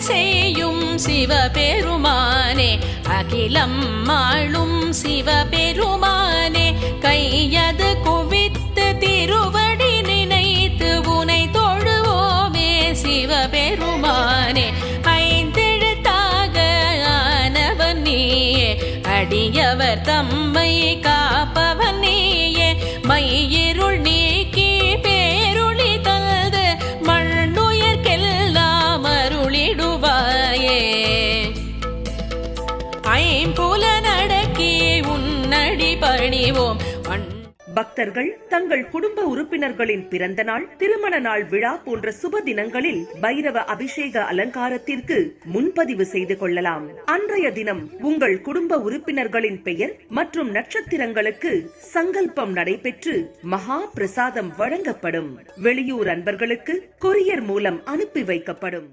செய்யும் சிவபெருமானே, அகிலம் ஆளும் சிவபெருமானே, கையது குவித்து திருவடி நினைத்து உனை தொழுவோமே சிவபெருமானே. ஐந்தெழுத்தாக ஆனவன் நீயே, அடியவர் தம்மை காப்பவன் நீயே, மையிருள் நீக்கி பேருளி தந்து மண்ணுயர்க்கெல்லாம் அருளிடுவாயே. ஐம்புலனடக்கி உன்னடி பணிவோம். பக்தர்கள் தங்கள் குடும்ப உறுப்பினர்களின் பிறந்த நாள், திருமண நாள் விழா போன்ற சுப தினங்களில் பைரவ அபிஷேக அலங்காரத்திற்கு முன்பதிவு செய்து கொள்ளலாம். அன்றைய தினம் உங்கள் குடும்ப உறுப்பினர்களின் பெயர் மற்றும் நட்சத்திரங்களுக்கு சங்கல்பம் நடைபெற்று மகா பிரசாதம் வழங்கப்படும். வெளியூர் அன்பர்களுக்கு கொரியர் மூலம் அனுப்பி வைக்கப்படும்.